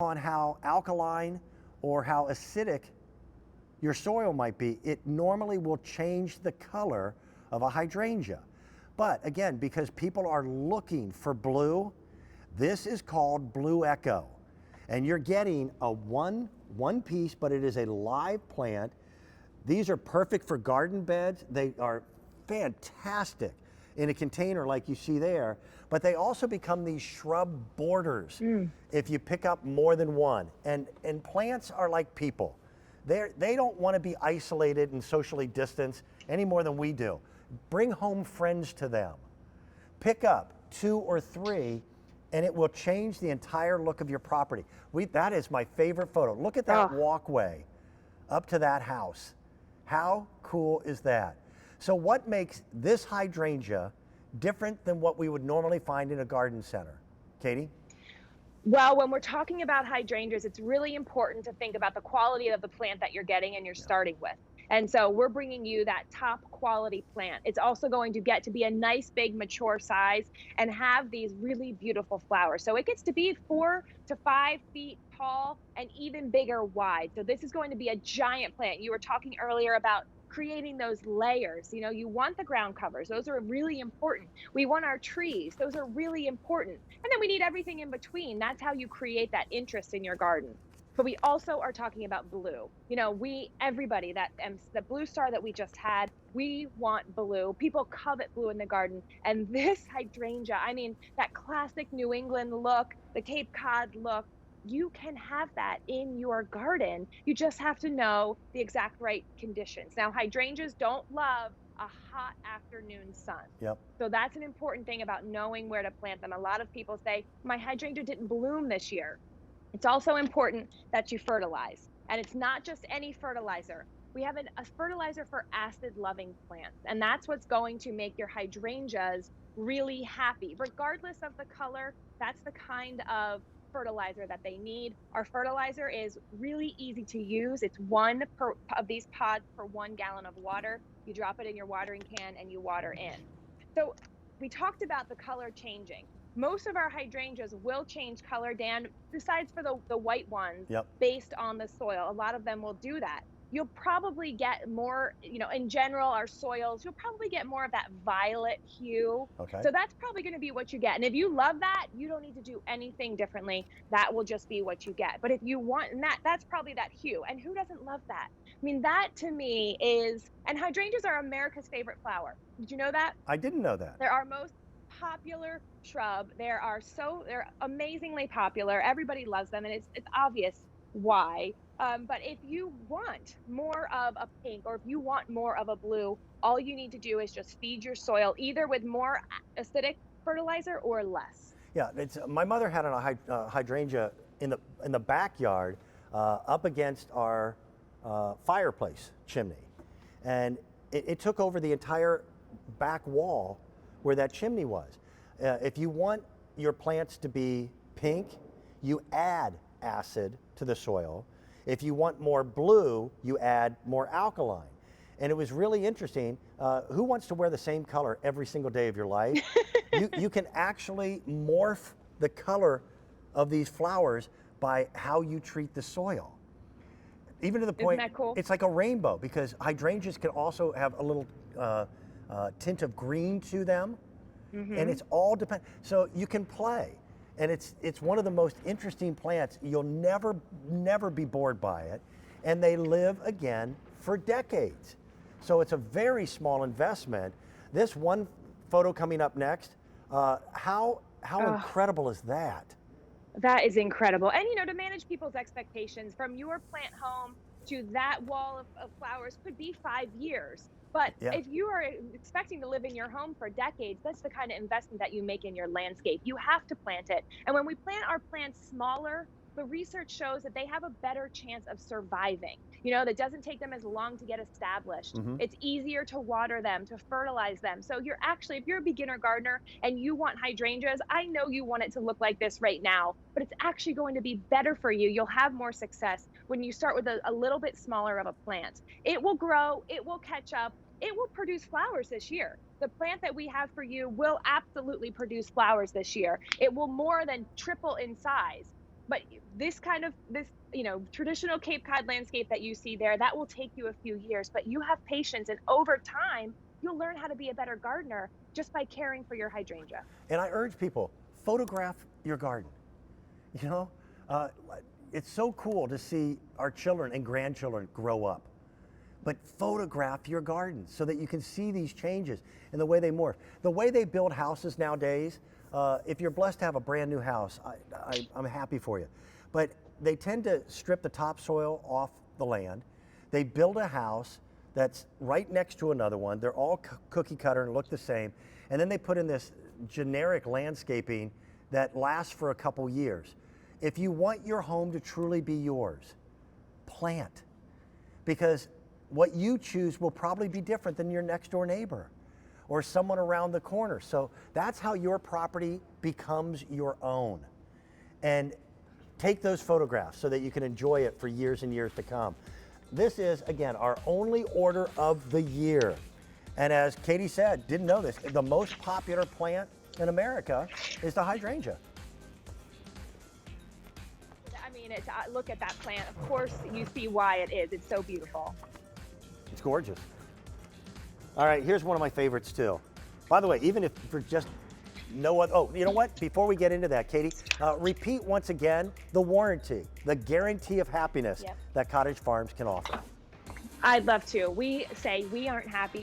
on how alkaline or how acidic your soil might be, it normally will change the color of a hydrangea. But again, because people are looking for blue, this is called Blue Echo. And you're getting a one piece, but it is a live plant. These are perfect for garden beds. They are fantastic in a container like you see there, but they also become these shrub borders if you pick up more than one. And plants are like people. They don't want to be isolated and socially distanced any more than we do. Bring home friends to them. Pick up 2 or 3, and it will change the entire look of your property. That is my favorite photo. Look at that walkway up to that house. How cool is that? So what makes this hydrangea different than what we would normally find in a garden center? Katie? Well, when we're talking about hydrangeas, it's really important to think about the quality of the plant that you're getting and you're starting with. And so we're bringing you that top quality plant. It's also going to get to be a nice, big, mature size and have these really beautiful flowers. So it gets to be 4 to 5 feet tall and even bigger wide. So this is going to be a giant plant. You were talking earlier about creating those layers. You know, you want the ground covers. Those are really important. We want our trees. Those are really important. And then we need everything in between. That's how you create that interest in your garden. But we also are talking about blue. You know, everybody the blue star that we just had, we want blue. People covet blue in the garden. And this hydrangea, I mean, that classic New England look, the Cape Cod look, you can have that in your garden. You just have to know the exact right conditions. Now, hydrangeas don't love a hot afternoon sun. Yep. So that's an important thing about knowing where to plant them. A lot of people say, my hydrangea didn't bloom this year. It's also important that you fertilize. And it's not just any fertilizer. We have a fertilizer for acid-loving plants. And that's what's going to make your hydrangeas really happy. Regardless of the color, that's the kind of fertilizer that they need. Our fertilizer is really easy to use. It's 1 of these pods per 1 gallon of water. You drop it in your watering can and you water in. So we talked about the color changing. Most of our hydrangeas will change color, Dan, besides for the white ones, based on the soil. A lot of them will do that. You'll probably get more, you know, in general, our soils, you'll probably get more of that violet hue. Okay. So that's probably going to be what you get. And if you love that, you don't need to do anything differently. That will just be what you get. But if you want, and that's probably that hue. And who doesn't love that? I mean, that to me is, and hydrangeas are America's favorite flower. Did you know that? I didn't know that. They're our most popular shrub. They're amazingly popular. Everybody loves them, and it's obvious why. But if you want more of a pink or if you want more of a blue, all you need to do is just feed your soil either with more acidic fertilizer or less. Yeah, my mother had a hydrangea in the backyard up against our fireplace chimney, and it took over the entire back wall where that chimney was. If you want your plants to be pink, you add acid to the soil. If you want more blue, you add more alkaline. And it was really interesting. Who wants to wear the same color every single day of your life? You can actually morph the color of these flowers by how you treat the soil. Even to the point, isn't that cool? It's like a rainbow, because hydrangeas can also have a little tint of green to them. And it's all so you can play. And it's one of the most interesting plants. You'll never be bored by it. And they live again for decades. So it's a very small investment. This one photo coming up next, how incredible is that? That is incredible. And, you know, to manage people's expectations, from your plant home to that wall of flowers could be 5 years. But if you are expecting to live in your home for decades, that's the kind of investment that you make in your landscape. You have to plant it. And when we plant our plants smaller, the research shows that they have a better chance of surviving. You know, that doesn't take them as long to get established. It's easier to water them, to fertilize them. So if you're a beginner gardener and you want hydrangeas, I know you want it to look like this right now, but it's actually going to be better for you. You'll have more success when you start with a little bit smaller of a plant. It will grow, it will catch up, it will produce flowers this year. The plant that we have for you will absolutely produce flowers this year. It will more than triple in size. But this kind of traditional Cape Cod landscape that you see there, that will take you a few years, but you have patience, and over time, you'll learn how to be a better gardener just by caring for your hydrangea. And I urge people, photograph your garden. You know, uh, it's so cool to see our children and grandchildren grow up. But photograph your garden so that you can see these changes and the way they morph. The way they build houses nowadays, if you're blessed to have a brand new house, I'm happy for you. But they tend to strip the topsoil off the land. They build a house that's right next to another one. They're all cookie cutter and look the same. And then they put in this generic landscaping that lasts for a couple years. If you want your home to truly be yours, plant. Because what you choose will probably be different than your next door neighbor or someone around the corner. So that's how your property becomes your own. And take those photographs so that you can enjoy it for years and years to come. This is, again, our only order of the year. And as Katie said, didn't know this, the most popular plant in America is the hydrangea. I mean, look at that plant. Of course, you see why it is. It's so beautiful. It's gorgeous. All right, here's one of my favorites too. By the way, even if for just no other, oh, you know what? Before we get into that, Katie, repeat once again the warranty, the guarantee of happiness that Cottage Farms can offer. I'd love to. We say we aren't happy